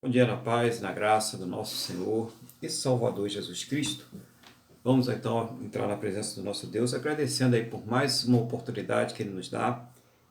Bom dia na paz, na graça do nosso Senhor e Salvador Jesus Cristo. Vamos então entrar na presença do nosso Deus, agradecendo aí por mais uma oportunidade que Ele nos dá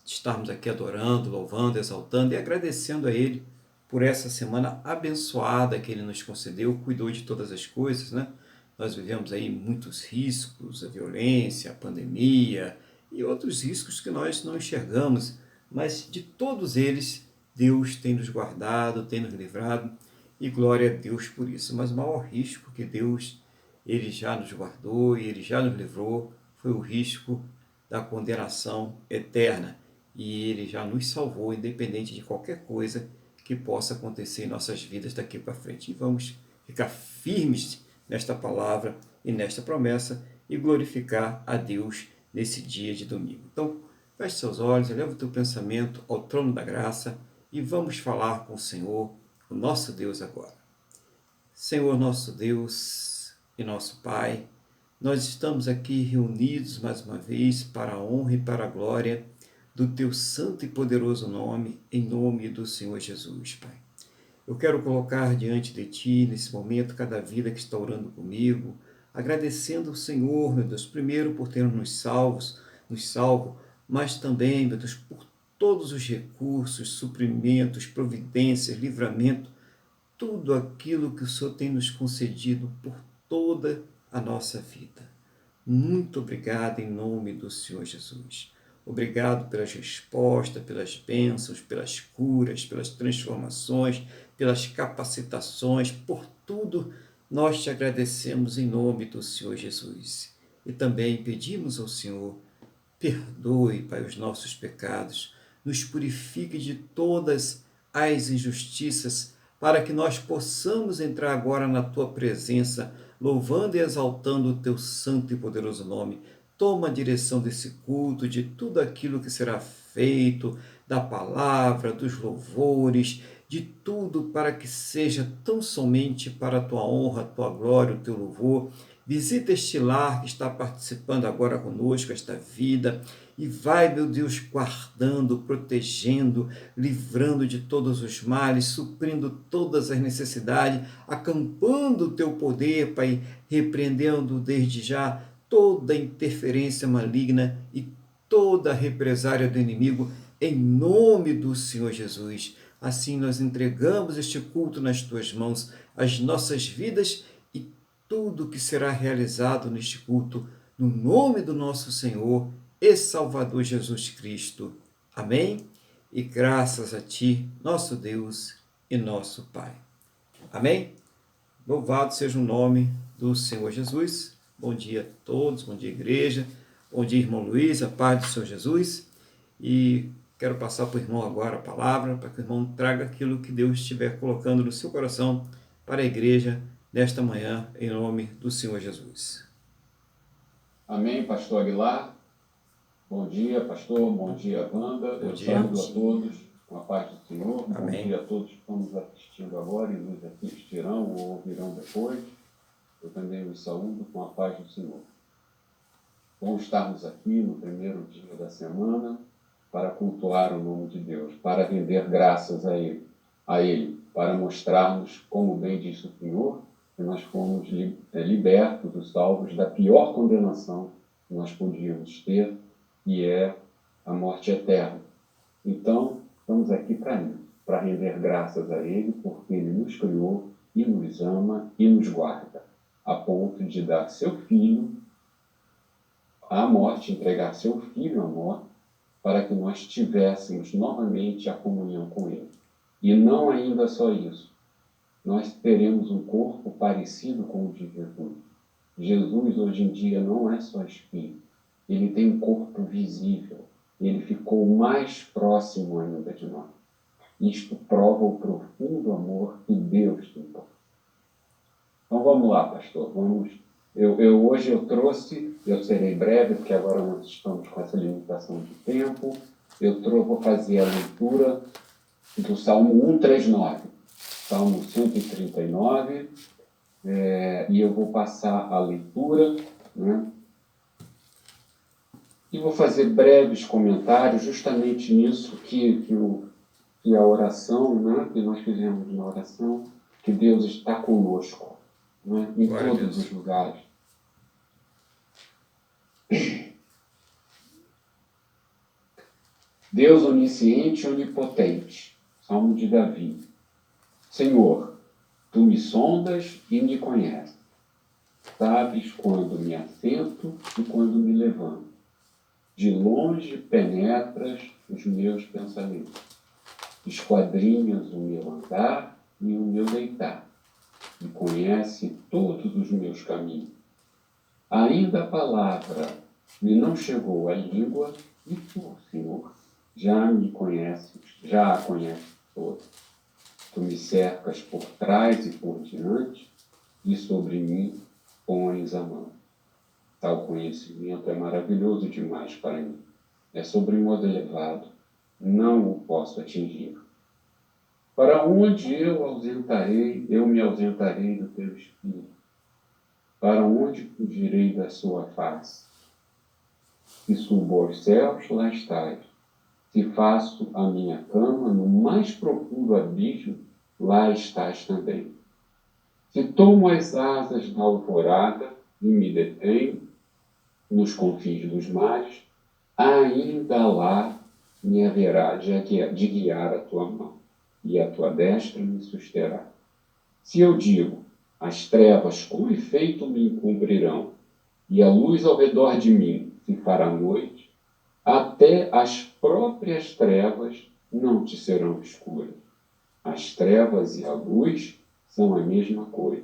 de estarmos aqui adorando, louvando, exaltando e agradecendo a Ele por essa semana abençoada que Ele nos concedeu, cuidou de todas as coisas, né? Nós vivemos aí muitos riscos, a violência, a pandemia e outros riscos que nós não enxergamos, mas de todos eles Deus tem nos guardado, tem nos livrado e glória a Deus por isso. Mas o maior risco que Deus ele já nos guardou e ele já nos livrou foi o risco da condenação eterna. E ele já nos salvou, independente de qualquer coisa que possa acontecer em nossas vidas daqui para frente. E vamos ficar firmes nesta palavra e nesta promessa e glorificar a Deus nesse dia de domingo. Então, feche seus olhos, eleva o teu pensamento ao trono da graça e vamos falar com o Senhor, o nosso Deus agora. Senhor nosso Deus e nosso Pai, nós estamos aqui reunidos mais uma vez para a honra e para a glória do Teu santo e poderoso nome, em nome do Senhor Jesus, Pai. Eu quero colocar diante de Ti, nesse momento, cada vida que está orando comigo, agradecendo ao Senhor, meu Deus, primeiro por ter nos salvo, mas também, meu Deus, por todos os recursos, suprimentos, providências, livramento, tudo aquilo que o Senhor tem nos concedido por toda a nossa vida. Muito obrigado em nome do Senhor Jesus. Obrigado pelas respostas, pelas bênçãos, pelas curas, pelas transformações, pelas capacitações, por tudo nós te agradecemos em nome do Senhor Jesus. E também pedimos ao Senhor, perdoe, Pai, os nossos pecados, nos purifique de todas as injustiças, para que nós possamos entrar agora na Tua presença, louvando e exaltando o Teu santo e poderoso nome. Toma a direção desse culto, de tudo aquilo que será feito, da palavra, dos louvores, de tudo para que seja tão somente para a Tua honra, a Tua glória, o Teu louvor. Visita este lar que está participando agora conosco, esta vida, e vai, meu Deus, guardando, protegendo, livrando de todos os males, suprindo todas as necessidades, acampando o teu poder, Pai, repreendendo desde já toda interferência maligna e toda represária do inimigo, em nome do Senhor Jesus. Assim nós entregamos este culto nas tuas mãos, as nossas vidas e tudo que será realizado neste culto, no nome do nosso Senhor e Salvador Jesus Cristo. Amém? E graças a Ti, nosso Deus e nosso Pai. Amém? Louvado seja o nome do Senhor Jesus. Bom dia a todos, bom dia igreja, bom dia irmão Luiz, a paz do Senhor Jesus. E quero passar para o irmão agora a palavra, para que o irmão traga aquilo que Deus estiver colocando no seu coração para a igreja nesta manhã, em nome do Senhor Jesus. Amém, pastor Aguilar. Bom dia, pastor. Bom dia, Wanda. Eu saúdo a todos com a paz do Senhor. Amém. Bom dia a todos que estão nos assistindo agora e nos assistirão ou ouvirão depois. Eu também os saúdo com a paz do Senhor. Bom estarmos aqui no primeiro dia da semana para cultuar o nome de Deus, para render graças a Ele, para mostrarmos, como bem disse o Senhor, que nós fomos libertos ou salvos da pior condenação que nós podíamos ter, que é a morte eterna. Então, estamos aqui para isso, para render graças a Ele, porque Ele nos criou e nos ama e nos guarda, a ponto de dar seu Filho à morte, entregar seu Filho à morte, para que nós tivéssemos novamente a comunhão com Ele. E não ainda só isso, nós teremos um corpo parecido com o de Jesus. Jesus, hoje em dia, não é só espírito. Ele tem um corpo visível. Ele ficou mais próximo ainda de nós. Isto prova o profundo amor que Deus tem por nós. Então vamos lá, pastor. Hoje eu trouxe, eu serei breve, porque agora nós estamos com essa limitação de tempo. Vou fazer a leitura do Salmo 139. Salmo 139, e eu vou passar a leitura, né? E vou fazer breves comentários justamente nisso que que a oração, né, que nós fizemos na oração, que Deus está conosco, né, em Glória a todos Deus. os lugares. Deus onisciente e onipotente. Salmo de Davi. Senhor, tu me sondas e me conheces. Sabes quando me assento e quando me levanto. De longe penetras os meus pensamentos. Esquadrinhas o meu andar e o meu deitar. E conhece todos os meus caminhos. Ainda a palavra me não chegou à língua, e tu, Senhor, já a conheces toda. Tu me cercas por trás e por diante, e sobre mim pões a mão. Tal conhecimento é maravilhoso demais para mim. É sobremodo elevado, não o posso atingir. Para onde eu me ausentarei do teu espírito? Para onde fugirei da sua face? Se subo aos céus, lá estás. Se faço a minha cama no mais profundo abismo, lá estás também. Se tomo as asas da alvorada e me detenho nos confins dos mares, ainda lá me haverá de guiar a tua mão, e a tua destra me susterá. Se eu digo, as trevas com efeito me encobrirão, e a luz ao redor de mim se fará noite, até as próprias trevas não te serão escuras. As trevas e a luz são a mesma coisa.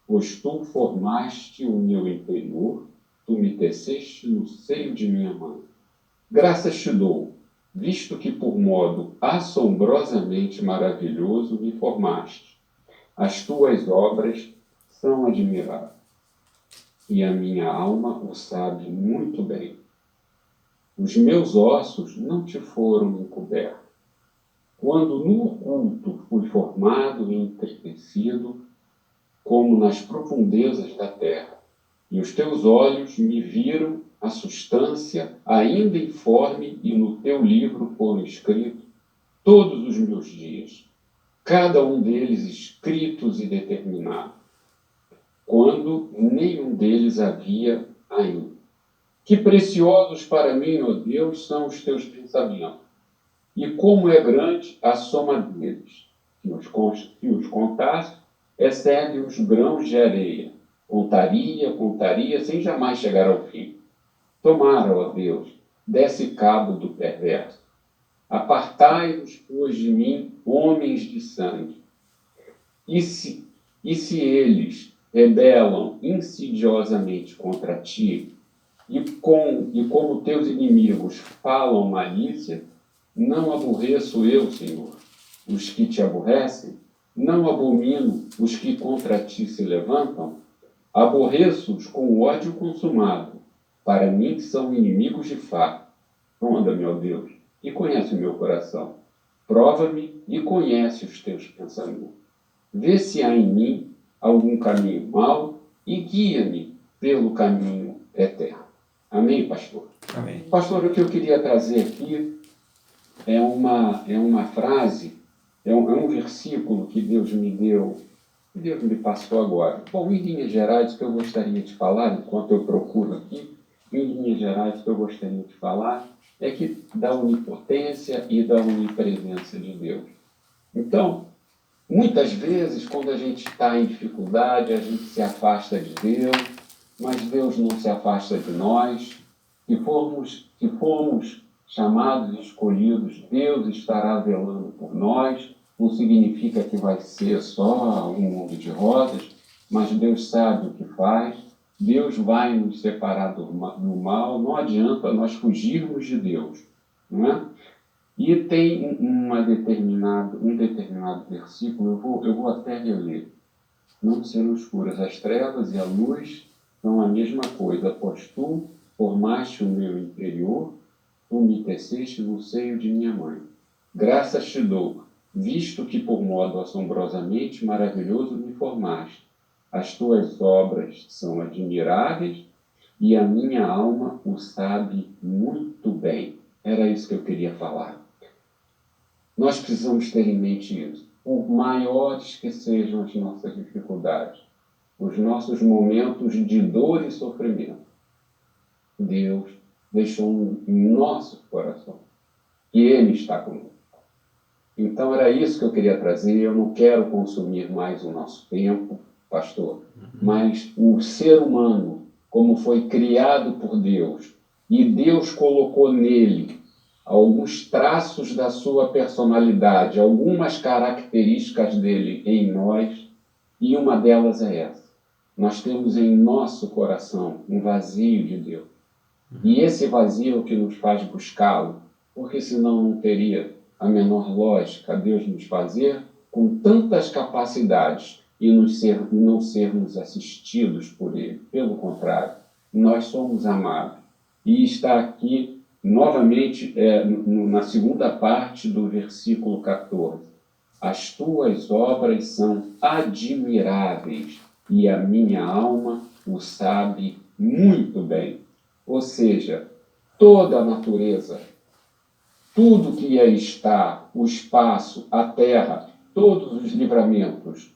Pois tu formaste o meu interior, tu me teceste no seio de minha mãe. Graças te dou, visto que por modo assombrosamente maravilhoso me formaste. As tuas obras são admiráveis, e a minha alma o sabe muito bem. Os meus ossos não te foram encobertos. Quando no oculto fui formado e entretecido, como nas profundezas da terra, e os teus olhos me viram a substância ainda informe, e no teu livro foram escritos todos os meus dias, cada um deles escritos e determinados, quando nenhum deles havia ainda. Que preciosos para mim, ó Deus, são os teus pensamentos, e como é grande a soma deles. Se os contasse, excede os grãos de areia. Contaria, sem jamais chegar ao fim. Tomara, ó Deus, desse cabo do perverso. Apartai-vos, pois, de mim, homens de sangue. E se eles rebelam insidiosamente contra ti, e como teus inimigos falam malícia, não aborreço eu, Senhor, os que te aborrecem? Não abomino os que contra ti se levantam? Aborreço-os com ódio consumado. Para mim são inimigos de fato. Sonda, meu Deus, e conhece o meu coração. Prova-me e conhece os teus pensamentos. Vê se há em mim algum caminho mau e guia-me pelo caminho eterno. Amém, pastor? Amém. Pastor, o que eu queria trazer aqui é uma frase, é um versículo que Deus me deu, que Deus me passou agora. Bom, em linhas gerais, o que eu gostaria de falar, enquanto eu procuro aqui, em linhas gerais, o que eu gostaria de falar é que da onipotência e da onipresença de Deus. Então, muitas vezes, quando a gente está em dificuldade, a gente se afasta de Deus, mas Deus não se afasta de nós. Se formos chamados e escolhidos, Deus estará velando por nós. Não significa que vai ser só um mundo de rosas, mas Deus sabe o que faz. Deus vai nos separar do mal. Não adianta nós fugirmos de Deus, não é? E tem um determinado versículo, eu vou até reler. Não serão escuras as trevas e a luz são a mesma coisa, pois tu formaste o meu interior, tu me teceste no seio de minha mãe. Graças te dou, visto que por modo assombrosamente maravilhoso me formaste. As tuas obras são admiráveis e a minha alma o sabe muito bem. Era isso que eu queria falar. Nós precisamos ter em mente isso. Por maiores que sejam as nossas dificuldades, os nossos momentos de dor e sofrimento, Deus deixou em nosso coração que Ele está conosco. Então era isso que eu queria trazer. Eu não quero consumir mais o nosso tempo, pastor, mas o ser humano, como foi criado por Deus, e Deus colocou nele alguns traços da sua personalidade, algumas características dele em nós, e uma delas é essa. Nós temos em nosso coração um vazio de Deus. E esse vazio é o que nos faz buscá-lo, porque senão não teria a menor lógica Deus nos fazer com tantas capacidades e não sermos assistidos por Ele. Pelo contrário, nós somos amados. E está aqui, novamente, na segunda parte do versículo 14. As tuas obras são admiráveis e a minha alma o sabe muito bem. Ou seja, toda a natureza, tudo que aí está, o espaço, a terra, todos os livramentos,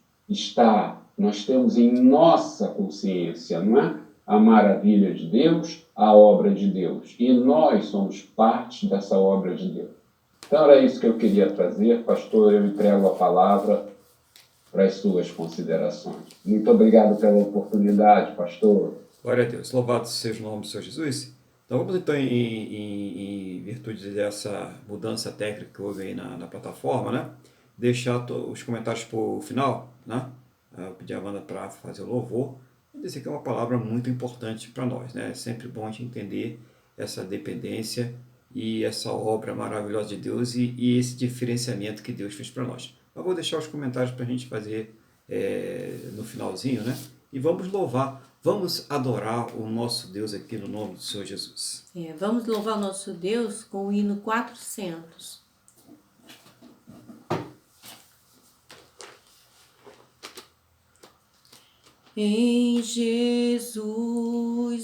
nós temos em nossa consciência, não é? A maravilha de Deus, a obra de Deus. E nós somos parte dessa obra de Deus. Então era isso que eu queria trazer. Pastor, eu entrego a palavra para as suas considerações. Muito obrigado pela oportunidade, pastor. Glória a Deus. Louvado seja o nome do Senhor Jesus. Então vamos então, em virtude dessa mudança técnica que houve aí na plataforma, né? Deixar os comentários para o final, né? Eu pedi a Wanda para fazer o louvor. E dizer que é uma palavra muito importante para nós, né? É sempre bom a gente entender essa dependência e essa obra maravilhosa de Deus e esse diferenciamento que Deus fez para nós. Eu vou deixar os comentários para a gente fazer no finalzinho, né? E vamos louvar, vamos adorar o nosso Deus aqui no nome do Senhor Jesus. Vamos louvar o nosso Deus com o hino 400. Em Jesus,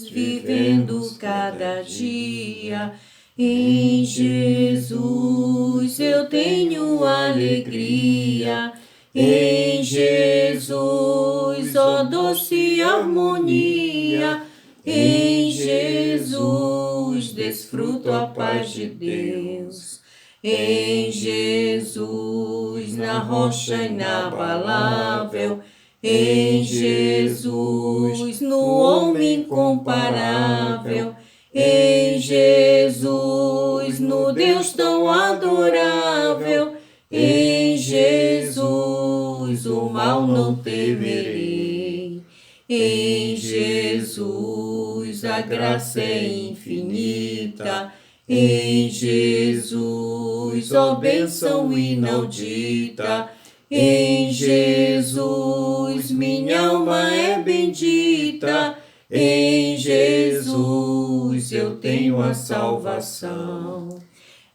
vivendo cada dia, em Jesus eu tenho alegria. Em Jesus, ó doce harmonia, em Jesus desfruto a paz de Deus. Em Jesus, na rocha inabalável, em Jesus, no homem incomparável, em Jesus, no Deus tão adorável, em Jesus o mal não temerei. Em Jesus a graça é infinita. Em Jesus, ó bênção inaudita. Em Jesus minha alma é bendita. Em Jesus eu tenho a salvação.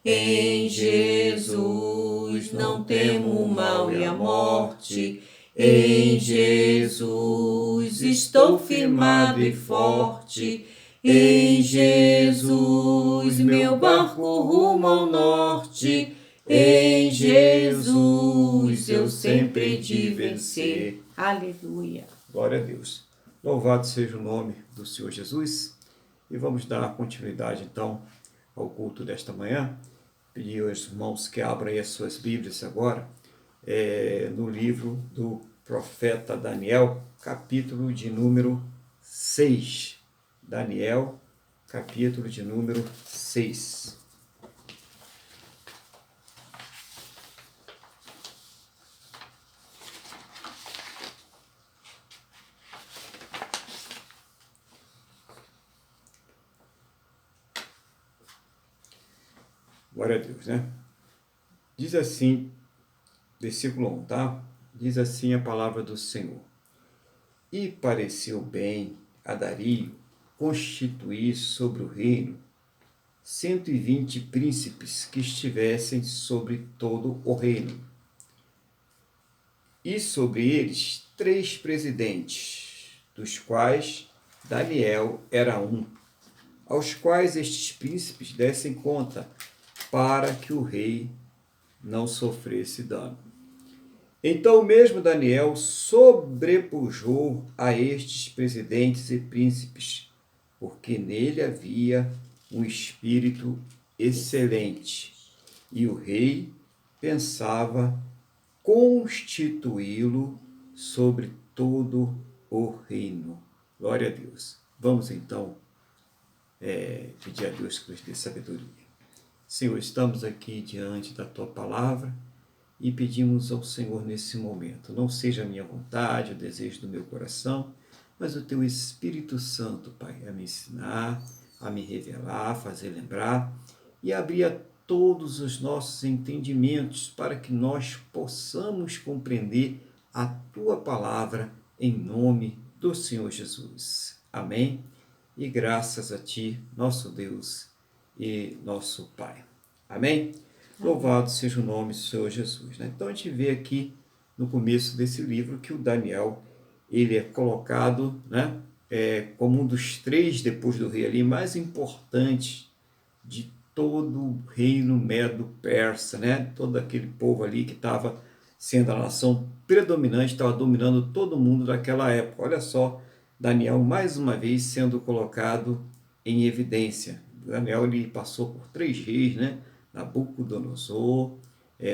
Em Jesus não temo o mal e a morte. Em Jesus estou firmado e forte. Em Jesus meu barco rumo ao norte. Em Jesus eu sempre hei de vencer. Aleluia. Glória a Deus. Louvado seja o nome do Senhor Jesus. E vamos dar continuidade então ao culto desta manhã. Pedir aos irmãos que abram aí as suas Bíblias agora, no livro do profeta Daniel, capítulo de número 6. Daniel, capítulo de número 6. Glória a Deus, né? Diz assim, versículo 1, tá? Diz assim a palavra do Senhor. E pareceu bem a Dario constituir sobre o reino 120 príncipes que estivessem sobre todo o reino, e sobre eles 3 presidentes, dos quais Daniel era um, aos quais estes príncipes dessem conta, para que o rei não sofresse dano. Então mesmo Daniel sobrepujou a estes presidentes e príncipes, porque nele havia um espírito excelente, e o rei pensava constituí-lo sobre todo o reino. Glória a Deus. Vamos então pedir a Deus que nos dê sabedoria. Senhor, estamos aqui diante da Tua palavra e pedimos ao Senhor nesse momento, não seja a minha vontade, o desejo do meu coração, mas o Teu Espírito Santo, Pai, a me ensinar, a me revelar, a fazer lembrar e abrir a todos os nossos entendimentos para que nós possamos compreender a Tua palavra em nome do Senhor Jesus. Amém? E graças a Ti, nosso Deus e nosso Pai. Amém? Louvado seja o nome do Senhor Jesus. Né? Então a gente vê aqui no começo desse livro que o Daniel ele é colocado, né, como um dos 3 depois do rei ali mais importantes de todo o reino medo-persa, né? Todo aquele povo ali que estava sendo a nação predominante, estava dominando todo mundo daquela época. Olha só, Daniel mais uma vez sendo colocado em evidência. Daniel ele passou por 3 reis, né? Nabucodonosor,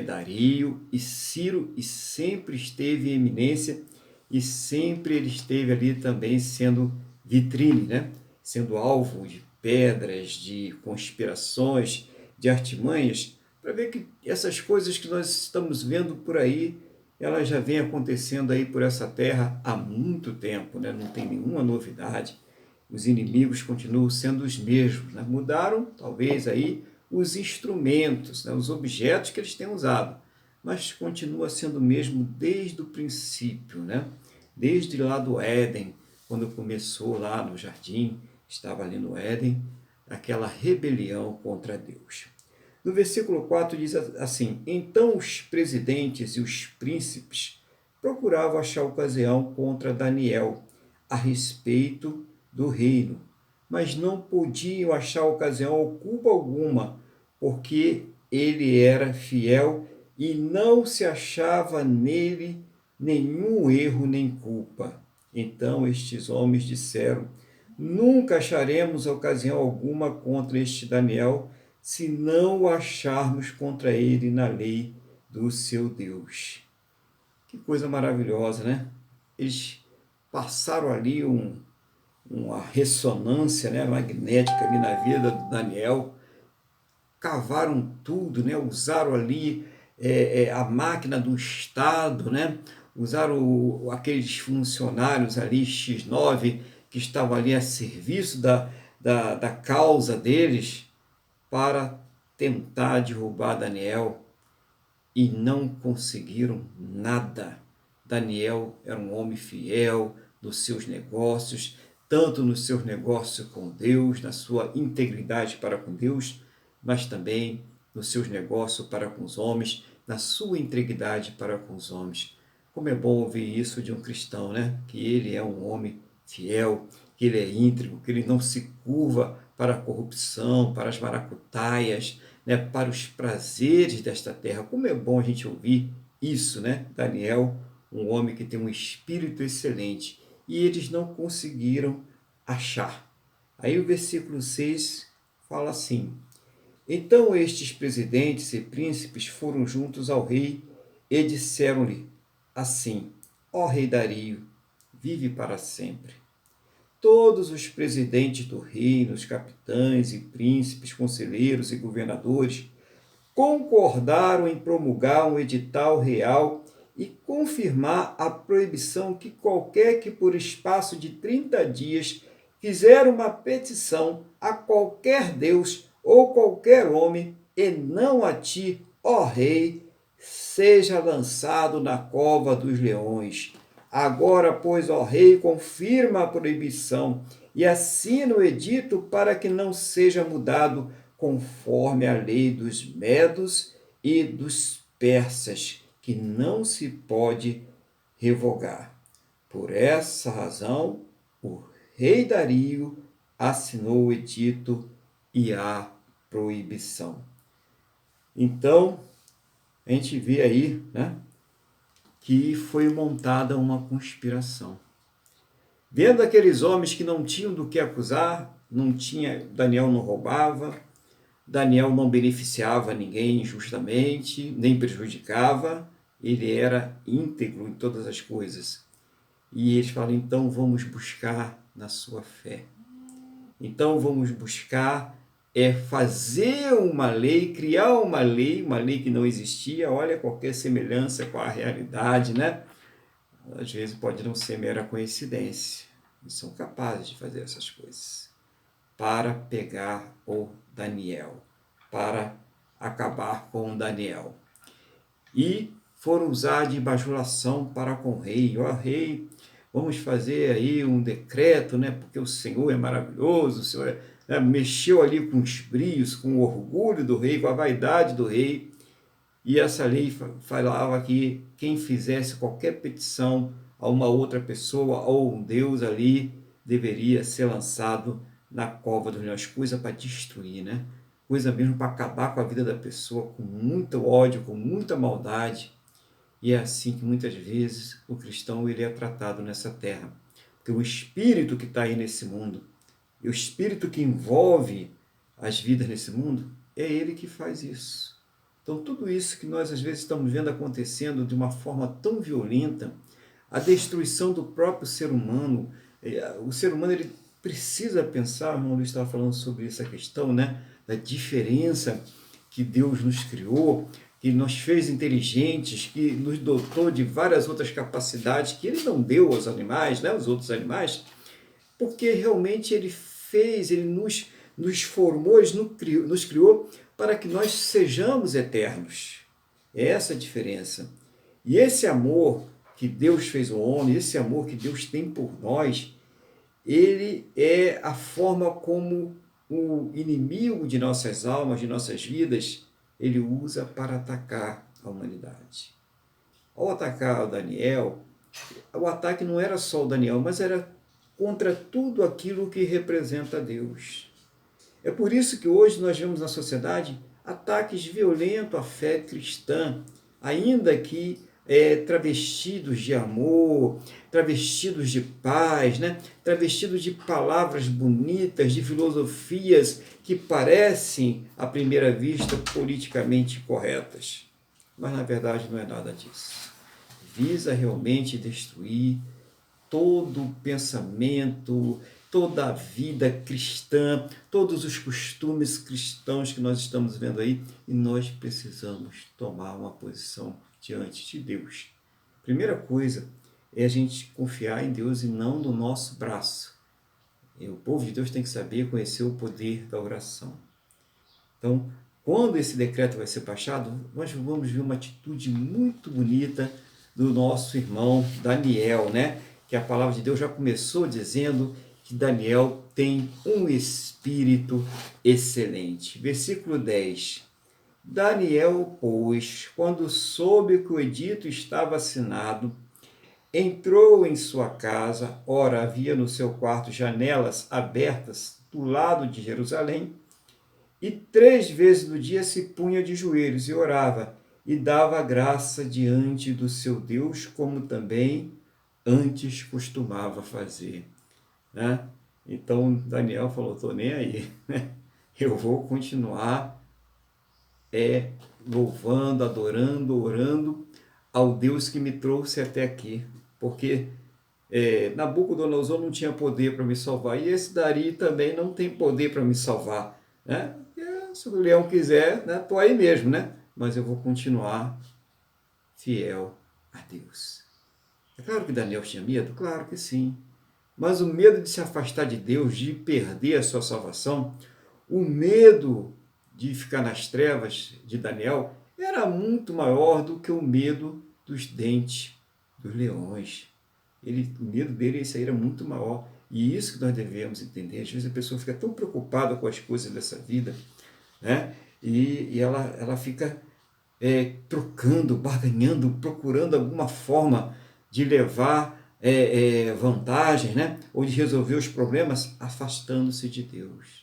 Dario e Ciro, e sempre esteve em eminência e sempre ele esteve ali também sendo vitrine, né? Sendo alvo de pedras, de conspirações, de artimanhas, para ver que essas coisas que nós estamos vendo por aí, elas já vêm acontecendo aí por essa terra há muito tempo, né? Não tem nenhuma novidade. Os inimigos continuam sendo os mesmos, né? Mudaram, talvez, aí os instrumentos, né? Os objetos que eles têm usado, mas continua sendo o mesmo desde o princípio, né? Desde lá do Éden, quando começou lá no jardim, estava ali no Éden, aquela rebelião contra Deus. No versículo 4 diz assim: então os presidentes e os príncipes procuravam achar ocasião contra Daniel a respeito do reino, mas não podiam achar ocasião ou culpa alguma, porque ele era fiel e não se achava nele nenhum erro nem culpa. Então estes homens disseram: nunca acharemos ocasião alguma contra este Daniel, se não o acharmos contra ele na lei do seu Deus. Que coisa maravilhosa, né? Eles passaram ali uma ressonância, né, magnética ali na vida do Daniel, cavaram tudo, né? Usaram ali a máquina do Estado, né? Usaram aqueles funcionários ali, X9, que estavam ali a serviço da causa deles, para tentar derrubar Daniel, e não conseguiram nada. Daniel era um homem fiel nos seus negócios, tanto nos seus negócios com Deus, na sua integridade para com Deus, mas também nos seus negócios para com os homens, na sua integridade para com os homens. Como é bom ouvir isso de um cristão, né? Que ele é um homem fiel, que ele é íntegro, que ele não se curva para a corrupção, para as maracutaias, né? Para os prazeres desta terra. Como é bom a gente ouvir isso, né? Daniel, um homem que tem um espírito excelente, e eles não conseguiram achar. Aí o versículo 6 fala assim: então estes presidentes e príncipes foram juntos ao rei e disseram-lhe assim: ó rei Dario, vive para sempre. Todos os presidentes do reino, os capitães e príncipes, conselheiros e governadores concordaram em promulgar um edital real e confirmar a proibição que qualquer que por espaço de 30 dias fizer uma petição a qualquer Deus ou qualquer homem, e não a ti, ó rei, seja lançado na cova dos leões. Agora, pois, ó rei, confirma a proibição e assina o edito para que não seja mudado conforme a lei dos medos e dos persas, que não se pode revogar. Por essa razão, o rei Dario assinou o edito e a proibição. Então, a gente vê aí, né, que foi montada uma conspiração. Vendo aqueles homens que não tinham do que acusar, Daniel não roubava, Daniel não beneficiava ninguém injustamente, nem prejudicava, ele era íntegro em todas as coisas. E eles falam, então vamos buscar na sua fé. Então vamos buscar fazer uma lei, criar uma lei que não existia. Olha qualquer semelhança com a realidade, né? Às vezes pode não ser mera coincidência. Eles são capazes de fazer essas coisas para pegar o Daniel, para acabar com Daniel. E foram usar de bajulação para com o rei. Ó rei, vamos fazer aí um decreto, né? Porque o Senhor é maravilhoso, o Senhor mexeu ali com os brios, com o orgulho do rei, com a vaidade do rei. E essa lei falava que quem fizesse qualquer petição a uma outra pessoa ou um Deus ali deveria ser lançado na cova dos leões, coisa para destruir, né? Coisa mesmo para acabar com a vida da pessoa, com muito ódio, com muita maldade. E é assim que muitas vezes o cristão ele é tratado nessa terra. Porque o espírito que está aí nesse mundo, e o espírito que envolve as vidas nesse mundo, é ele que faz isso. Então, tudo isso que nós às vezes estamos vendo acontecendo de uma forma tão violenta, a destruição do próprio ser humano, o ser humano ele precisa pensar, o irmão Luiz estava falando sobre essa questão, né, da diferença que Deus nos criou, que nos fez inteligentes, que nos dotou de várias outras capacidades que Ele não deu aos animais, né, aos outros animais, porque realmente Ele fez, Ele nos formou, Ele nos criou para que nós sejamos eternos. É essa a diferença. E esse amor que Deus fez ao homem, esse amor que Deus tem por nós, ele é a forma como o inimigo de nossas almas, de nossas vidas, ele usa para atacar a humanidade. Ao atacar o Daniel, o ataque não era só o Daniel, mas era contra tudo aquilo que representa Deus. É por isso que hoje nós vemos na sociedade ataques violentos à fé cristã, ainda que travestidos de amor, travestidos de paz, né? Travestidos de palavras bonitas, de filosofias que parecem, à primeira vista, politicamente corretas. Mas, na verdade, não é nada disso. Visa realmente destruir todo o pensamento, toda a vida cristã, todos os costumes cristãos que nós estamos vendo aí, e nós precisamos tomar uma posição diante de Deus. Primeira coisa é a gente confiar em Deus e não no nosso braço. E o povo de Deus tem que saber conhecer o poder da oração. Então, quando esse decreto vai ser baixado, nós vamos ver uma atitude muito bonita do nosso irmão Daniel, né? Que a palavra de Deus já começou dizendo que Daniel tem um espírito excelente. Versículo 10. Daniel, pois, quando soube que o edito estava assinado, entrou em sua casa, ora havia no seu quarto janelas abertas do lado de Jerusalém, e 3 vezes no dia se punha de joelhos e orava, e dava graça diante do seu Deus, como também antes costumava fazer. Né? Então Daniel falou, estou nem aí, eu vou continuar louvando, adorando, orando ao Deus que me trouxe até aqui, porque Nabucodonosor não tinha poder para me salvar, e esse Dari também não tem poder para me salvar, né? Se o leão quiser, né, estou aí mesmo, né? Mas eu vou continuar fiel a Deus. É claro que Daniel tinha medo? Claro que sim. Mas o medo de se afastar de Deus, de perder a sua salvação, o medo de ficar nas trevas de Daniel era muito maior do que o medo dos dentes dos leões. O medo dele esse aí era muito maior. E isso que nós devemos entender. Às vezes a pessoa fica tão preocupada com as coisas dessa vida, né? E ela fica trocando, barganhando, procurando alguma forma de levar vantagem, né? Ou de resolver os problemas afastando-se de Deus.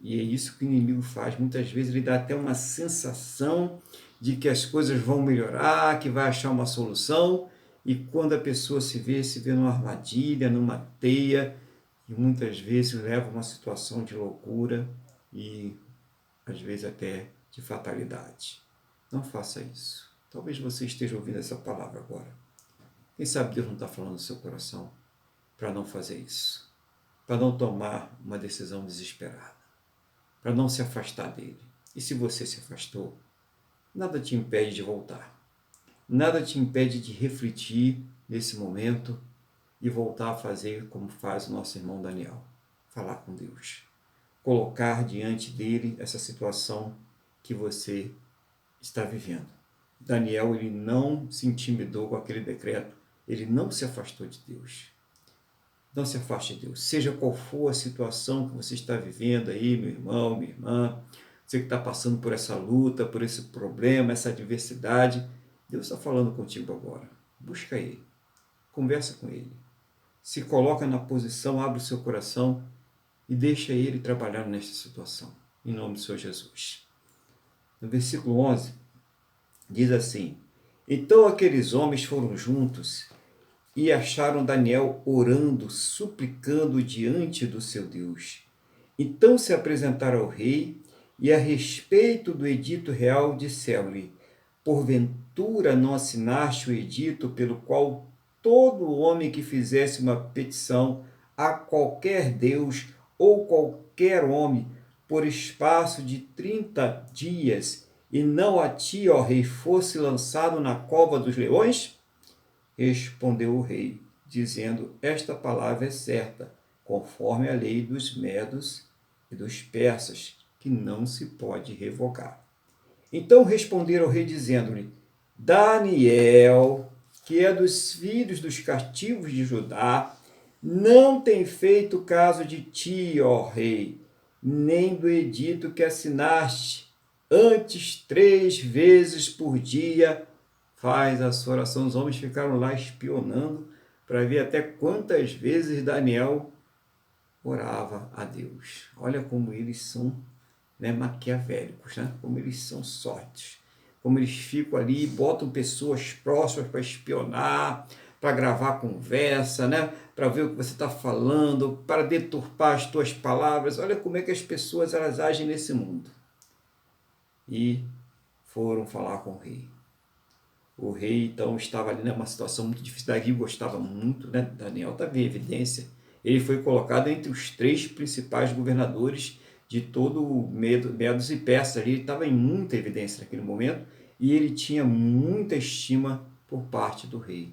E é isso que o inimigo faz. Muitas vezes ele dá até uma sensação de que as coisas vão melhorar, que vai achar uma solução, e quando a pessoa se vê numa armadilha, numa teia, e muitas vezes leva a uma situação de loucura e às vezes até de fatalidade. Não faça isso. Talvez você esteja ouvindo essa palavra agora. Quem sabe Deus não está falando no seu coração para não fazer isso, para não tomar uma decisão desesperada, para não se afastar dele. E se você se afastou, nada te impede de voltar. Nada te impede de refletir nesse momento e voltar a fazer como faz o nosso irmão Daniel. Falar com Deus. Colocar diante dele essa situação que você está vivendo. Daniel, ele não se intimidou com aquele decreto. Ele não se afastou de Deus. Não se afaste de Deus. Seja qual for a situação que você está vivendo aí, meu irmão, minha irmã, você que está passando por essa luta, por esse problema, essa adversidade, Deus está falando contigo agora. Busca Ele. Conversa com Ele. Se coloca na posição, abre o seu coração e deixa Ele trabalhar nesta situação. Em nome do Senhor Jesus. No versículo 11, diz assim: Então aqueles homens foram juntos e acharam Daniel orando, suplicando diante do seu Deus. Então se apresentaram ao rei e a respeito do edito real disseram-lhe: Porventura não assinaste o edito pelo qual todo homem que fizesse uma petição a qualquer Deus ou qualquer homem por espaço de 30 dias e não a ti, ó rei, fosse lançado na cova dos leões? Respondeu o rei, dizendo: Esta palavra é certa, conforme a lei dos medos e dos persas, que não se pode revogar. Então responderam ao rei, dizendo-lhe: Daniel, que é dos filhos dos cativos de Judá, não tem feito caso de ti, ó rei, nem do edito que assinaste. Antes, 3 vezes por dia, faz a sua oração. Os homens ficaram lá espionando para ver até quantas vezes Daniel orava a Deus. Olha como eles são, né, maquiavélicos, né? Como eles são sortes, como eles ficam ali, botam pessoas próximas para espionar, para gravar conversa, né? Para ver o que você está falando, para deturpar as tuas palavras. Olha como é que as pessoas elas agem nesse mundo. E foram falar com o rei. O rei, então, estava ali numa situação muito difícil. Davi gostava muito, né? Daniel estava em evidência. Ele foi colocado entre os 3 principais governadores de todo o Medos e Persas. Ele estava em muita evidência naquele momento e ele tinha muita estima por parte do rei.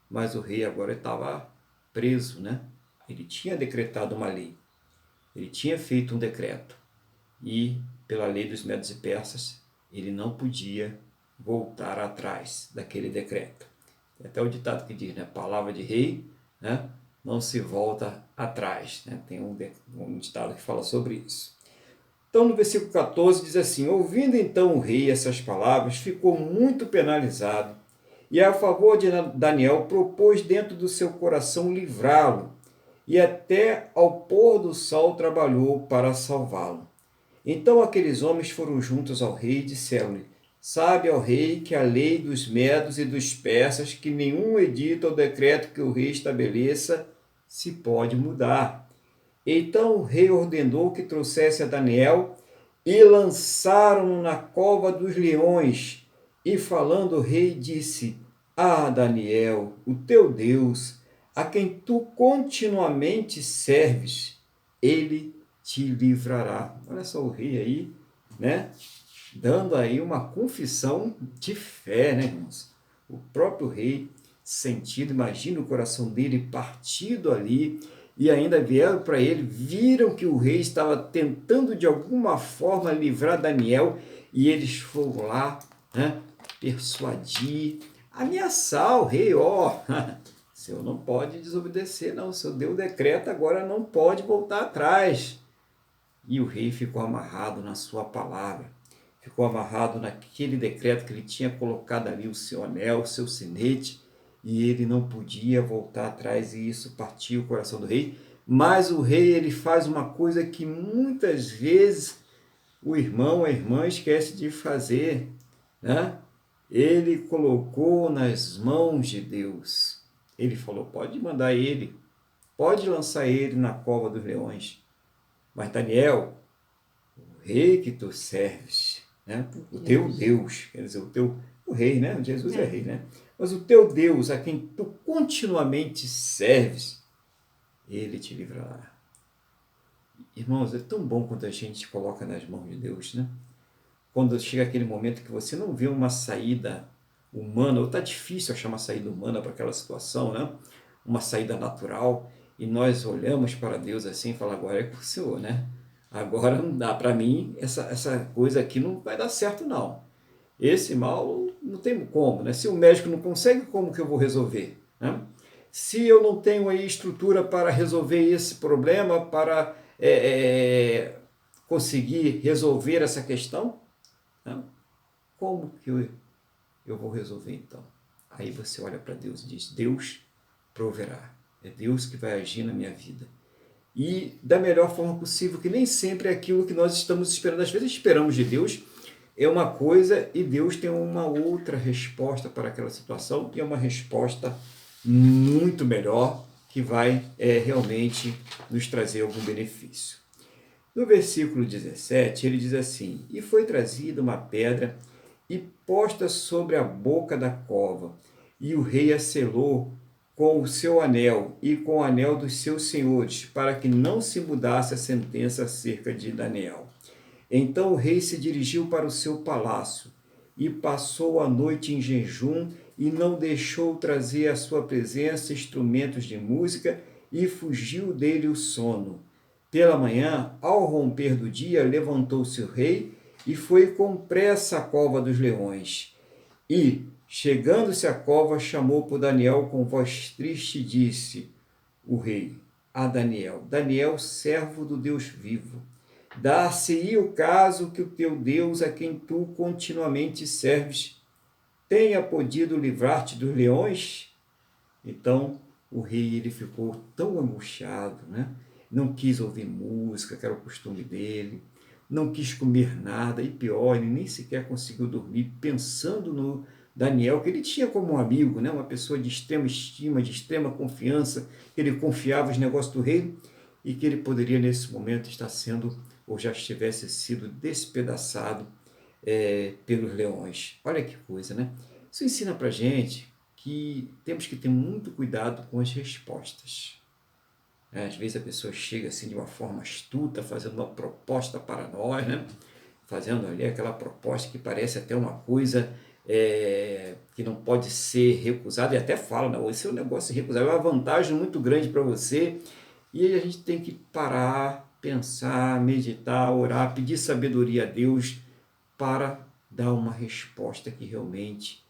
Mas o rei agora estava preso, né? Ele tinha decretado uma lei. Ele tinha feito um decreto. E, pela lei dos Medos e Persas, ele não podia voltar atrás daquele decreto. Tem até o ditado que diz, né? Palavra de rei, né? Não se volta atrás, né? Tem um ditado que fala sobre isso. Então, no versículo 14 diz assim: Ouvindo então o rei essas palavras, ficou muito penalizado, e a favor de Daniel propôs dentro do seu coração livrá-lo, e até ao pôr do sol trabalhou para salvá-lo. Então aqueles homens foram juntos ao rei e disseram-lhe: Sabe, ó rei, que a lei dos medos e dos persas, que nenhum edito ou decreto que o rei estabeleça se pode mudar. Então o rei ordenou que trouxesse a Daniel e lançaram-no na cova dos leões. E falando o rei disse: Ah, Daniel, o teu Deus, a quem tu continuamente serves, ele te livrará. Olha só o rei aí, né? Dando aí uma confissão de fé, né, irmãos? O próprio rei sentido, imagina o coração dele partido ali, e ainda vieram para ele, viram que o rei estava tentando de alguma forma livrar Daniel, e eles foram lá, né, persuadir, ameaçar o rei: ó, o senhor não pode desobedecer, não, o senhor deu o decreto, agora não pode voltar atrás. E o rei ficou amarrado na sua palavra, ficou amarrado naquele decreto que ele tinha colocado ali, o seu anel, o seu sinete, e ele não podia voltar atrás, e isso partiu o coração do rei. Mas o rei, ele faz uma coisa que muitas vezes o irmão, a irmã esquece de fazer. né? Ele colocou nas mãos de Deus. Ele falou, pode mandar ele, pode lançar ele na cova dos leões. Mas Daniel, o rei que tu serves, né? O teu Deus, quer dizer, o rei, né? Jesus é rei, né? Mas o teu Deus, a quem tu continuamente serves, ele te livrará. Irmãos, é tão bom quando a gente coloca nas mãos de Deus, né? Quando chega aquele momento que você não vê uma saída humana, ou está difícil achar uma saída humana para aquela situação, né? Uma saída natural, e nós olhamos para Deus assim e falamos, agora é com o Senhor, né? Agora não dá para mim, essa coisa aqui não vai dar certo não. Esse mal não tem como, né? Se o médico não consegue, como que eu vou resolver, né? Se eu não tenho aí estrutura para resolver esse problema, para conseguir resolver essa questão, né? Como que eu vou resolver então? Aí você olha para Deus e diz, Deus proverá. É Deus que vai agir na minha vida. E da melhor forma possível, que nem sempre é aquilo que nós estamos esperando. Às vezes esperamos de Deus é uma coisa e Deus tem uma outra resposta para aquela situação, e é uma resposta muito melhor, que vai realmente nos trazer algum benefício. No versículo 17, ele diz assim, e foi trazida uma pedra e posta sobre a boca da cova, e o rei a selou com o seu anel e com o anel dos seus senhores, para que não se mudasse a sentença acerca de Daniel. Então o rei se dirigiu para o seu palácio e passou a noite em jejum e não deixou trazer à sua presença instrumentos de música e fugiu dele o sono. Pela manhã, ao romper do dia, levantou-se o rei e foi com pressa à cova dos leões. E, chegando-se à cova, chamou por Daniel com voz triste e disse, o rei, a Daniel, Daniel, servo do Deus vivo, dar-se-ia o caso que o teu Deus, a quem tu continuamente serves, tenha podido livrar-te dos leões? Então, o rei ele ficou tão angustiado, né? Não quis ouvir música, que era o costume dele, não quis comer nada, e pior, ele nem sequer conseguiu dormir, pensando no Daniel, que ele tinha como um amigo, né? Uma pessoa de extrema estima, de extrema confiança, que ele confiava nos negócios do rei, e que ele poderia, nesse momento, estar sendo, ou já estivesse sido despedaçado pelos leões. Olha que coisa, né? Isso ensina pra gente que temos que ter muito cuidado com as respostas. Às vezes a pessoa chega assim de uma forma astuta, fazendo uma proposta para nós, né? Fazendo ali aquela proposta que parece até uma coisa que não pode ser recusada, e até fala, não, esse é um negócio irrecusável, é uma vantagem muito grande para você, e aí a gente tem que parar, pensar, meditar, orar, pedir sabedoria a Deus para dar uma resposta que realmente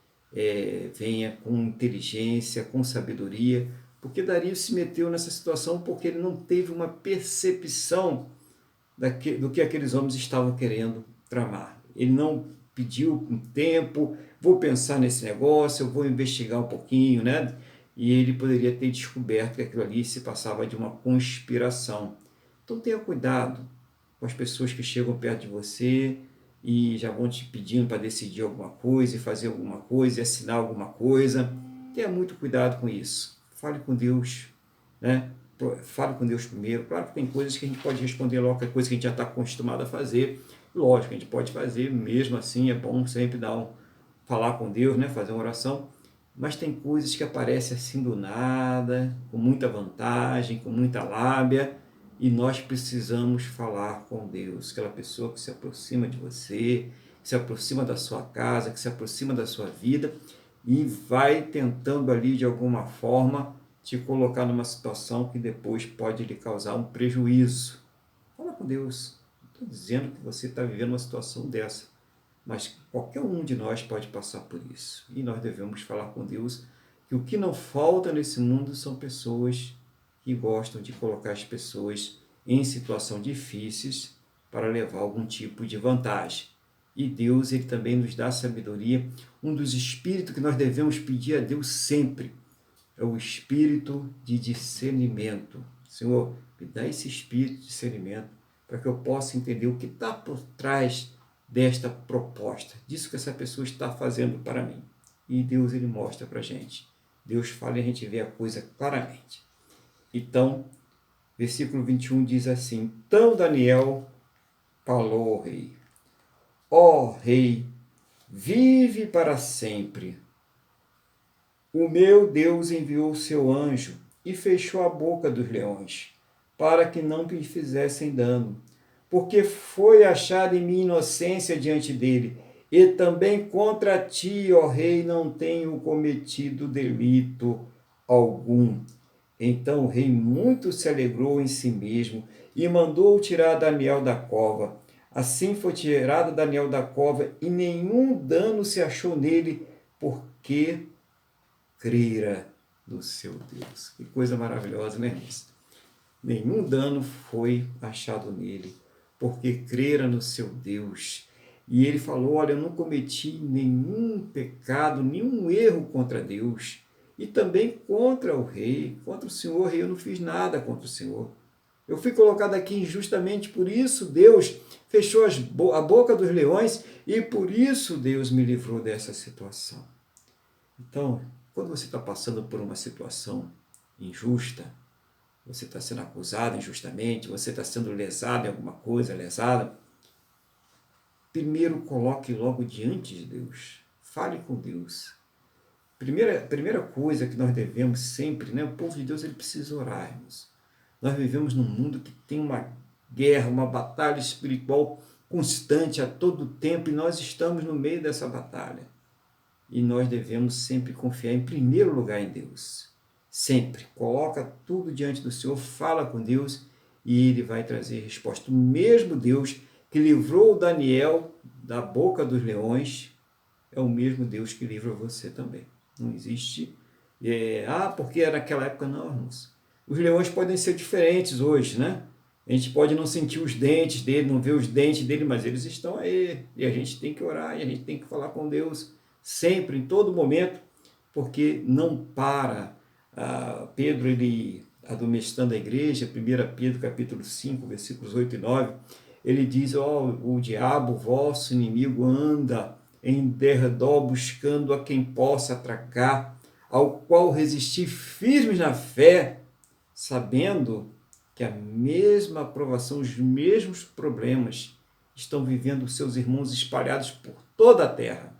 venha com inteligência, com sabedoria, porque Dario se meteu nessa situação porque ele não teve uma percepção do que aqueles homens estavam querendo tramar. Ele não pediu um tempo, vou pensar nesse negócio, eu vou investigar um pouquinho, né? E ele poderia ter descoberto que aquilo ali se passava de uma conspiração. Então tenha cuidado com as pessoas que chegam perto de você e já vão te pedindo para decidir alguma coisa, e fazer alguma coisa, e assinar alguma coisa. Tenha muito cuidado com isso. Fale com Deus, né? Fale com Deus primeiro. Claro que tem coisas que a gente pode responder logo, que é coisa que a gente já está acostumado a fazer. Lógico, a gente pode fazer, mesmo assim é bom sempre falar com Deus, né? Fazer uma oração. Mas tem coisas que aparecem assim do nada, com muita vantagem, com muita lábia, e nós precisamos falar com Deus, aquela pessoa que se aproxima de você, que se aproxima da sua casa, que se aproxima da sua vida e vai tentando ali de alguma forma te colocar numa situação que depois pode lhe causar um prejuízo. Fala com Deus. Não estou dizendo que você está vivendo uma situação dessa, mas qualquer um de nós pode passar por isso. E nós devemos falar com Deus que o que não falta nesse mundo são pessoas que gostam de colocar as pessoas em situações difíceis para levar algum tipo de vantagem. E Deus, ele também nos dá sabedoria. Um dos espíritos que nós devemos pedir a Deus sempre é o espírito de discernimento. Senhor, me dá esse espírito de discernimento para que eu possa entender o que está por trás desta proposta, disso que essa pessoa está fazendo para mim. E Deus, ele mostra para a gente. Deus fala e a gente vê a coisa claramente. Então, versículo 21 diz assim: Então Daniel falou ao rei: Ó rei, vive para sempre. O meu Deus enviou o seu anjo e fechou a boca dos leões, para que não me fizessem dano, porque foi achada em mim inocência diante dele, e também contra ti, ó rei, não tenho cometido delito algum. Então o rei muito se alegrou em si mesmo e mandou tirar Daniel da cova. Assim foi tirado Daniel da cova e nenhum dano se achou nele, porque crera no seu Deus. Que coisa maravilhosa, né, irmãos? Nenhum dano foi achado nele, porque crera no seu Deus. E ele falou: olha, eu não cometi nenhum pecado, nenhum erro contra Deus. E também contra o rei, contra o Senhor, rei, eu não fiz nada contra o Senhor. Eu fui colocado aqui injustamente, por isso Deus fechou a boca dos leões e por isso Deus me livrou dessa situação. Então, quando você está passando por uma situação injusta, você está sendo acusado injustamente, você está sendo lesado em alguma coisa, lesada, primeiro coloque logo diante de Deus. Fale com Deus. Primeira coisa que nós devemos sempre, né? O povo de Deus, ele precisa orar, irmãos. Nós vivemos num mundo que tem uma guerra, uma batalha espiritual constante a todo tempo e nós estamos no meio dessa batalha. E nós devemos sempre confiar em primeiro lugar em Deus. Sempre. Coloca tudo diante do Senhor, fala com Deus e Ele vai trazer resposta. O mesmo Deus que livrou Daniel da boca dos leões é o mesmo Deus que livra você também. Não existe, porque naquela época não, irmãos. Os leões podem ser diferentes hoje, né? A gente pode não sentir os dentes dele, não ver os dentes dele, mas eles estão aí. E a gente tem que orar, e a gente tem que falar com Deus sempre, em todo momento, porque não para. Pedro, ele, admoestando a igreja, 1 Pedro capítulo 5, versículos 8 e 9, ele diz: o diabo, vosso inimigo, anda em derredor buscando a quem possa atracar, ao qual resistir firmes na fé, sabendo que a mesma aprovação, os mesmos problemas estão vivendo os seus irmãos espalhados por toda a terra.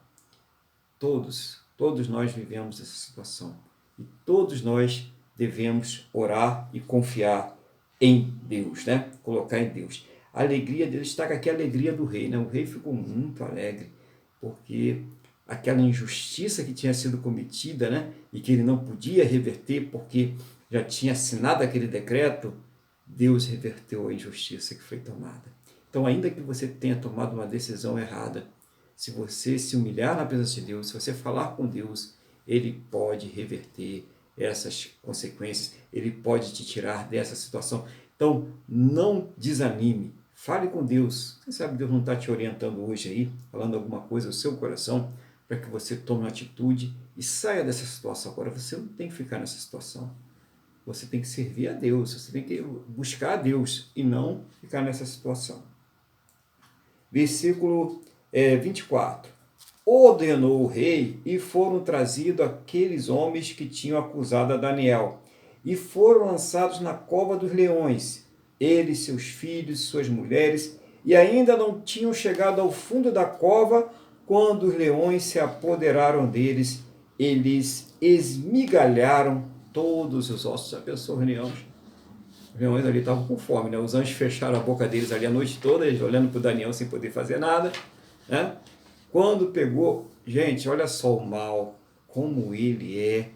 Todos nós vivemos essa situação. E todos nós devemos orar e confiar em Deus, né? Colocar em Deus. A alegria dele, destaca aqui a alegria do rei, né? O rei ficou muito alegre, porque aquela injustiça que tinha sido cometida, né? E que ele não podia reverter, porque já tinha assinado aquele decreto, Deus reverteu a injustiça que foi tomada. Então, ainda que você tenha tomado uma decisão errada, se você se humilhar na presença de Deus, se você falar com Deus, Ele pode reverter essas consequências, Ele pode te tirar dessa situação. Então, não desanime, fale com Deus. Quem sabe Deus não está te orientando hoje aí, falando alguma coisa ao seu coração, para que você tome uma atitude e saia dessa situação. Agora, você não tem que ficar nessa situação. Você tem que servir a Deus, você tem que buscar a Deus e não ficar nessa situação. Versículo 24. Ordenou o rei e foram trazidos aqueles homens que tinham acusado a Daniel e foram lançados na cova dos leões, eles, seus filhos, suas mulheres, e ainda não tinham chegado ao fundo da cova quando os leões se apoderaram deles, eles esmigalharam todos os ossos. Já pensou, leões? Os leões ali estavam com fome, né? Os anjos fecharam a boca deles ali a noite toda, eles olhando para o Daniel sem poder fazer nada, né? Quando pegou, gente, olha só o mal, como ele é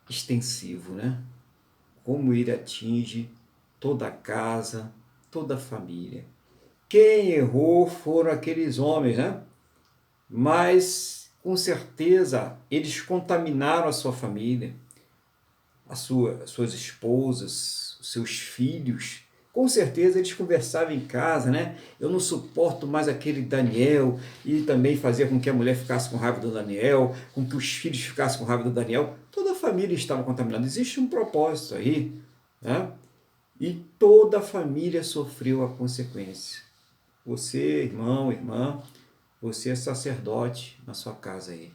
extensivo, né? Como ele atinge toda a casa, toda a família. Quem errou foram aqueles homens, né? Mas, com certeza, eles contaminaram a sua família, suas esposas, os seus filhos. Com certeza eles conversavam em casa, né? Eu não suporto mais aquele Daniel, e também fazia com que a mulher ficasse com raiva do Daniel, com que os filhos ficassem com raiva do Daniel. Toda a família estava contaminada. Existe um propósito aí, né? E toda a família sofreu a consequência. você, irmão, irmã, você é sacerdote na sua casa aí.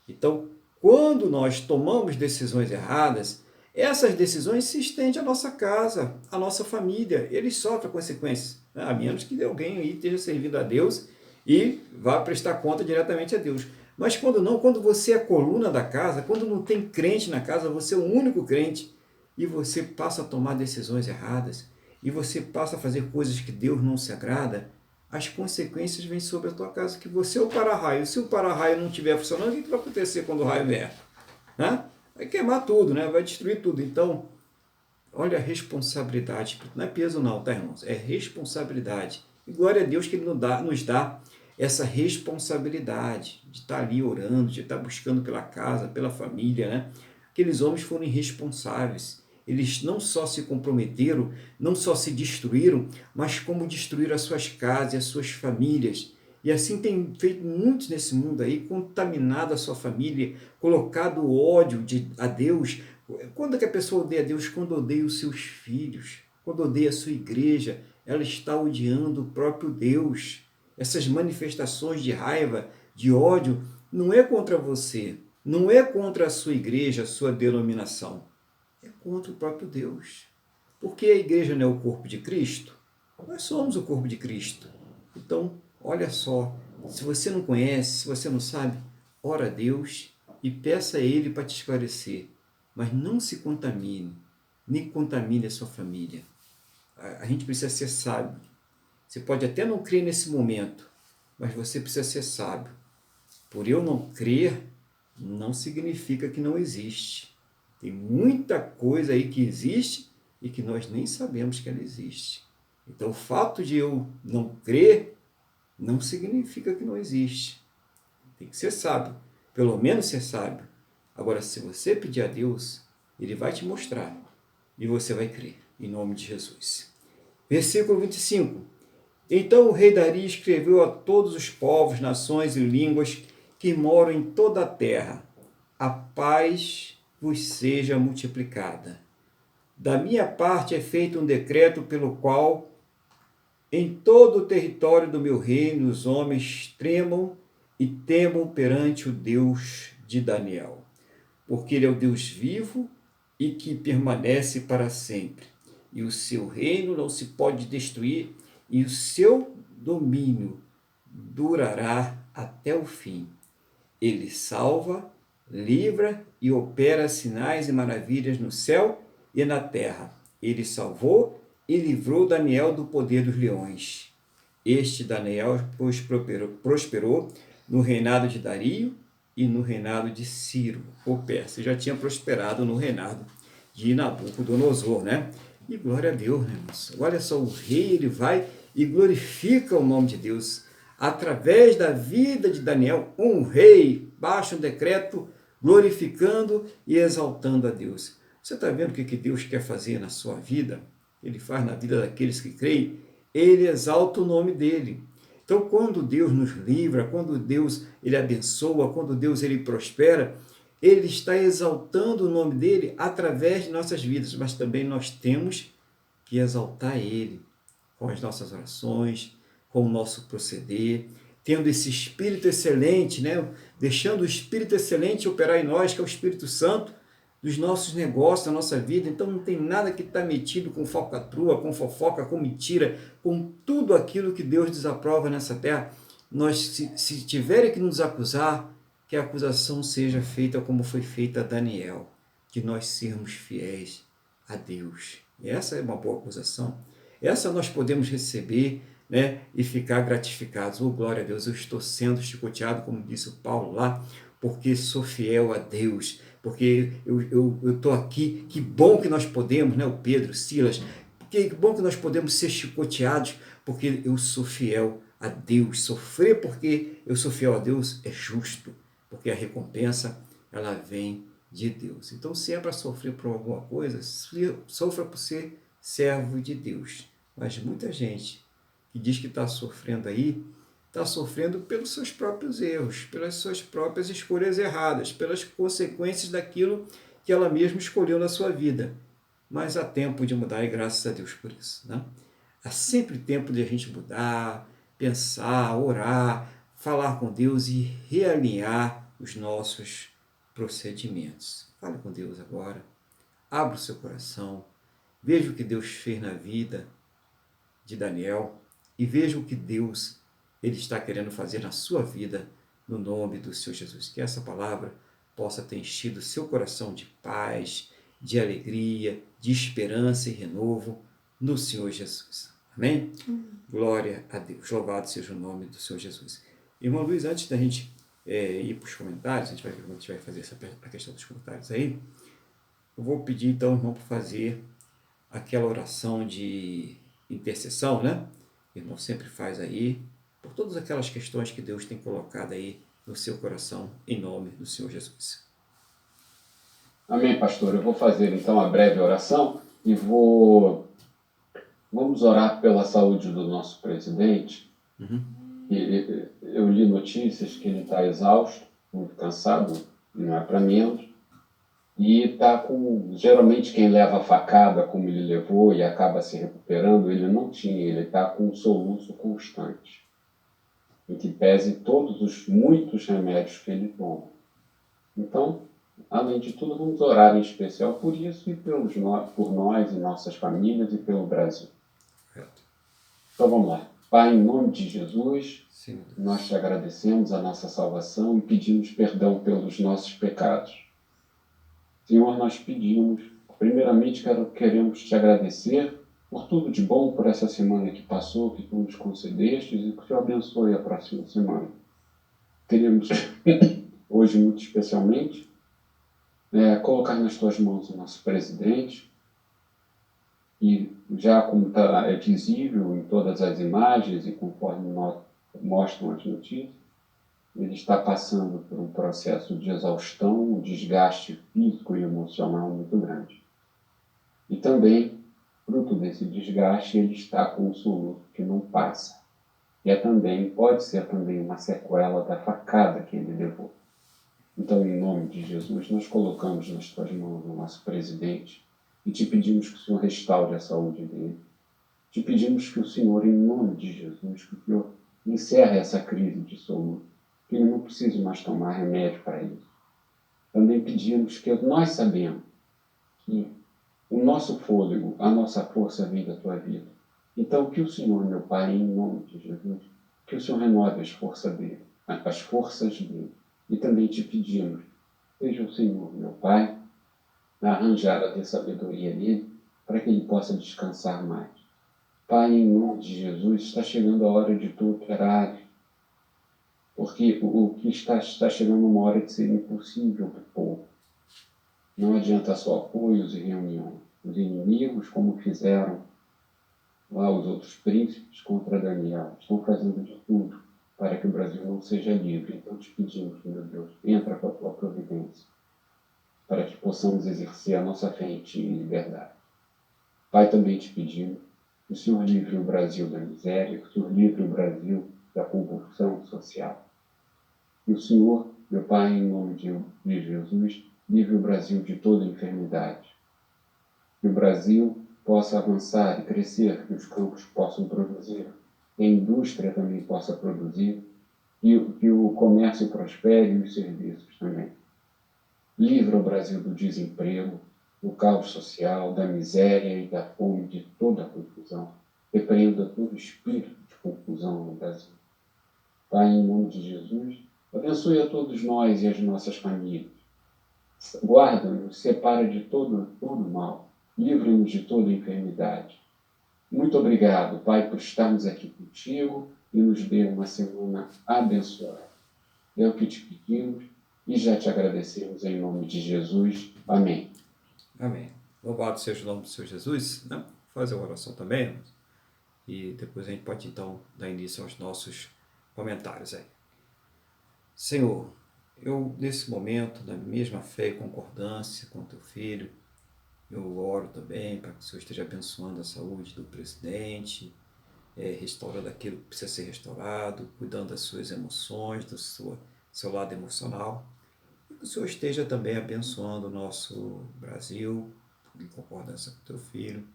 Então, quando nós tomamos decisões erradas, essas decisões se estendem à nossa casa, à nossa família. Eles sofrem consequências, né? A menos que alguém aí esteja servindo a Deus e vá prestar conta diretamente a Deus. Mas quando não, quando você é a coluna da casa, quando não tem crente na casa, você é o único crente, e você passa a tomar decisões erradas, e você passa a fazer coisas que Deus não se agrada, as consequências vêm sobre a tua casa, que você é o para-raio. Se o para-raio não estiver funcionando, o que vai acontecer quando o raio vier? Né? Vai queimar tudo, né? Vai destruir tudo. Então, olha a responsabilidade. Não é peso não, tá, irmãos? É responsabilidade. E glória a Deus que Ele nos dá essa responsabilidade de estar ali orando, de estar buscando pela casa, pela família, né? Aqueles homens foram irresponsáveis. Eles não só se comprometeram, não só se destruíram, mas como destruíram as suas casas e as suas famílias. E assim tem feito muitos nesse mundo aí, contaminado a sua família, colocado o ódio a Deus. Quando é que a pessoa odeia a Deus? Quando odeia os seus filhos, quando odeia a sua igreja, ela está odiando o próprio Deus. Essas manifestações de raiva, de ódio, não é contra você, não é contra a sua igreja, a sua denominação, é contra o próprio Deus. Porque a igreja não é o corpo de Cristo? Nós somos o corpo de Cristo. Então, olha só, se você não conhece, se você não sabe, ora a Deus e peça a Ele para te esclarecer. Mas não se contamine, nem contamine a sua família. A gente precisa ser sábio. Você pode até não crer nesse momento, mas você precisa ser sábio. Por eu não crer, não significa que não existe. Tem muita coisa aí que existe e que nós nem sabemos que ela existe. Então, o fato de eu não crer não significa que não existe. Tem que ser sábio, pelo menos ser sábio. Agora, se você pedir a Deus, Ele vai te mostrar e você vai crer, em nome de Jesus. Versículo 25. Então o rei Dario escreveu a todos os povos, nações e línguas que moram em toda a terra: a paz vos seja multiplicada. Da minha parte é feito um decreto pelo qual em todo o território do meu reino os homens tremam e temam perante o Deus de Daniel, porque ele é o Deus vivo e que permanece para sempre, e o seu reino não se pode destruir, e o seu domínio durará até o fim. Ele salva, livra e opera sinais e maravilhas no céu e na terra. Ele salvou e livrou Daniel do poder dos leões. Este Daniel, pois, prosperou no reinado de Dario e no reinado de Ciro, o persa. Já tinha prosperado no reinado de Nabucodonosor, né? E glória a Deus, né, irmãos? Olha só, o rei, ele vai e glorifica o nome de Deus. Através da vida de Daniel, um rei baixa um decreto glorificando e exaltando a Deus. Você está vendo o que Deus quer fazer na sua vida? Ele faz na vida daqueles que creem. Ele exalta o nome dele. Então, quando Deus nos livra, quando Deus ele abençoa, quando Deus ele prospera, ele está exaltando o nome dele através de nossas vidas, mas também nós temos que exaltar ele com as nossas orações, com o nosso proceder, tendo esse Espírito excelente, né? Deixando o Espírito excelente operar em nós, que é o Espírito Santo, dos nossos negócios, da nossa vida. Então não tem nada que está metido com falcatrua, com fofoca, com mentira, com tudo aquilo que Deus desaprova nessa terra. Nós, se tiverem que nos acusar, que a acusação seja feita como foi feita a Daniel, de nós sermos fiéis a Deus. E essa é uma boa acusação. Essa nós podemos receber, né, e ficar gratificados. Oh, glória a Deus, eu estou sendo chicoteado, como disse o Paulo lá, porque sou fiel a Deus, porque eu estou aqui. Que bom que nós podemos, né, o Pedro, Silas, que bom que nós podemos ser chicoteados, porque eu sou fiel a Deus. Sofrer porque eu sou fiel a Deus é justo, porque a recompensa ela vem de Deus. Então, se é para sofrer por alguma coisa, sofra por ser servo de Deus. Mas muita gente que diz que está sofrendo aí, está sofrendo pelos seus próprios erros, pelas suas próprias escolhas erradas, pelas consequências daquilo que ela mesma escolheu na sua vida. Mas há tempo de mudar e graças a Deus por isso, né? Há sempre tempo de a gente mudar, pensar, orar, falar com Deus e realinhar os nossos procedimentos. Fale com Deus agora. Abra o seu coração. Veja o que Deus fez na vida de Daniel e veja o que Deus ele está querendo fazer na sua vida no nome do Senhor Jesus. Que essa palavra possa ter enchido o seu coração de paz, de alegria, de esperança e renovo no Senhor Jesus. Amém? Glória a Deus. Louvado seja o nome do Senhor Jesus. Irmão Luiz, antes da gente ir para os comentários, a gente vai ver como a gente vai fazer a questão dos comentários aí. Eu vou pedir então, irmão, para fazer aquela oração de intercessão, né? O irmão sempre faz aí, por todas aquelas questões que Deus tem colocado aí no seu coração, em nome do Senhor Jesus. Amém, pastor. Eu vou fazer então a breve oração e vamos orar pela saúde do nosso presidente. Eu li notícias que ele está exausto, muito cansado, não é para menos. E está com, geralmente quem leva a facada como ele levou e acaba se recuperando, ele não tinha, ele está com um soluço constante, em que pese todos os muitos remédios que ele toma. Então, além de tudo, vamos orar em especial por isso e por nós e nossas famílias e pelo Brasil. Então vamos lá. Pai, em nome de Jesus, Sim. Nós te agradecemos a nossa salvação e pedimos perdão pelos nossos pecados. Senhor, nós pedimos, primeiramente queremos te agradecer por tudo de bom por essa semana que passou, que tu nos concedeste e que o Senhor abençoe a próxima semana. Queremos, hoje muito especialmente, colocar nas tuas mãos o nosso presidente e já como é visível em todas as imagens e conforme mostram as notícias, ele está passando por um processo de exaustão, um desgaste físico e emocional muito grande. E também, fruto desse desgaste, ele está com um soluço que não passa. E pode ser também uma sequela da facada que ele levou. Então, em nome de Jesus, nós colocamos nas tuas mãos o nosso presidente e te pedimos que o Senhor restaure a saúde dele. Te pedimos que o Senhor, em nome de Jesus, que o Senhor encerre essa crise de soluço, que ele não precise mais tomar remédio para isso. Também pedimos que nós sabemos que o nosso fôlego, a nossa força vem da tua vida. Então, que o Senhor, meu Pai, em nome de Jesus, que o Senhor renove as forças dele. E também te pedimos, seja o Senhor, meu Pai, a arranjar a ter sabedoria nele, para que ele possa descansar mais. Pai, em nome de Jesus, está chegando a hora de tu operares, porque o que está chegando uma hora de ser impossível para o povo. Não adianta só apoios e reuniões. Os inimigos, como fizeram lá os outros príncipes contra Daniel, estão fazendo de tudo para que o Brasil não seja livre. Então te pedimos, meu Deus, entra com a tua providência, para que possamos exercer a nossa fé em ti em liberdade. Pai, também te pedimos que o Senhor livre o Brasil da miséria, que o Senhor livre o Brasil da convulsão social. Que o Senhor, meu Pai, em nome de Jesus, livre o Brasil de toda enfermidade. Que o Brasil possa avançar e crescer, que os campos possam produzir, que a indústria também possa produzir, que o comércio prospere e os serviços também. Livra o Brasil do desemprego, do caos social, da miséria e da fome, de toda a confusão. Repreenda todo espírito de confusão no Brasil. Pai, em nome de Jesus, abençoe a todos nós e as nossas famílias. Guarda-nos, separa de todo mal. Livra-nos de toda enfermidade. Muito obrigado, Pai, por estarmos aqui contigo e nos dê uma semana abençoada. É o que te pedimos e já te agradecemos em nome de Jesus. Amém. Amém. Louvado seja o nome do Senhor Jesus. Né? Fazer uma oração também. E depois a gente pode então dar início aos nossos comentários aí. Senhor, eu nesse momento, na mesma fé e concordância com teu filho, eu oro também para que o Senhor esteja abençoando a saúde do presidente, restaurando aquilo que precisa ser restaurado, cuidando das suas emoções, do seu lado emocional. E que o Senhor esteja também abençoando o nosso Brasil, em concordância com teu filho,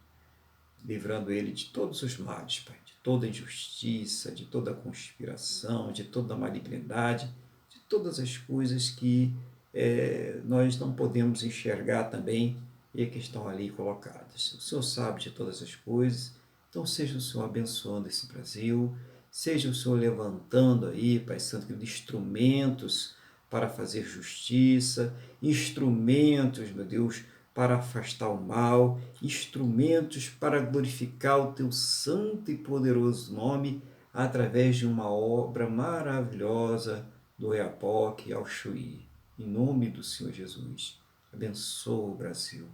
livrando ele de todos os males, Pai, de toda injustiça, de toda conspiração, de toda malignidade, de todas as coisas que nós não podemos enxergar também e que estão ali colocadas. O Senhor sabe de todas as coisas, então seja o Senhor abençoando esse Brasil, seja o Senhor levantando aí, Pai Santo, instrumentos para fazer justiça, instrumentos, meu Deus, para afastar o mal, instrumentos para glorificar o teu santo e poderoso nome através de uma obra maravilhosa do Oiapoque ao Chuí. Em nome do Senhor Jesus, abençoa o Brasil.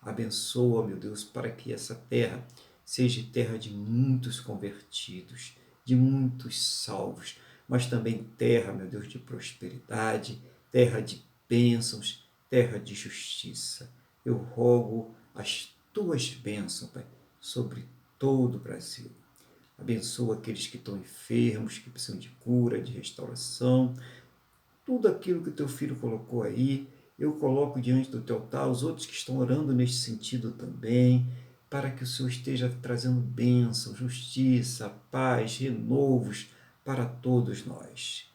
Abençoa, meu Deus, para que essa terra seja terra de muitos convertidos, de muitos salvos, mas também terra, meu Deus, de prosperidade, terra de bênçãos, terra de justiça. Eu rogo as tuas bênçãos, Pai, sobre todo o Brasil. Abençoa aqueles que estão enfermos, que precisam de cura, de restauração. Tudo aquilo que o teu filho colocou aí, eu coloco diante do teu altar, os outros que estão orando neste sentido também, para que o Senhor esteja trazendo bênção, justiça, paz, renovos para todos nós.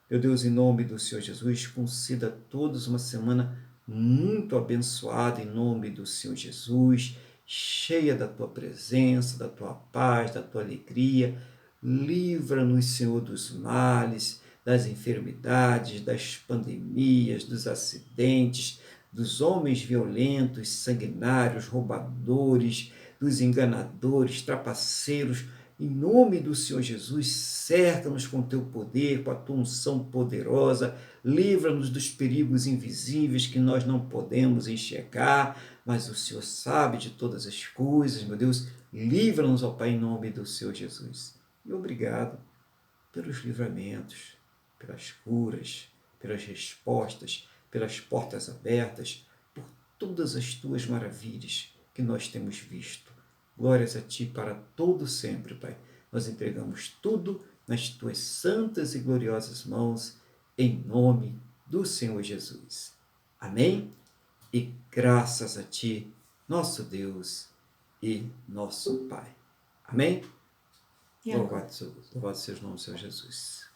Meu Deus, em nome do Senhor Jesus, conceda a todos uma semana muito abençoada em nome do Senhor Jesus, cheia da tua presença, da tua paz, da tua alegria. Livra-nos, Senhor, dos males, das enfermidades, das pandemias, dos acidentes, dos homens violentos, sanguinários, roubadores, dos enganadores, trapaceiros. Em nome do Senhor Jesus, cerca-nos com teu poder, com a tua unção poderosa, livra-nos dos perigos invisíveis que nós não podemos enxergar, mas o Senhor sabe de todas as coisas, meu Deus, livra-nos, ó Pai, em nome do Senhor Jesus. E obrigado pelos livramentos, pelas curas, pelas respostas, pelas portas abertas, por todas as tuas maravilhas que nós temos visto. Glórias a ti para todo sempre, Pai. Nós entregamos tudo nas tuas santas e gloriosas mãos, em nome do Senhor Jesus. Amém? E graças a ti, nosso Deus e nosso Pai. Amém? Louvado seja o nome do Senhor Jesus.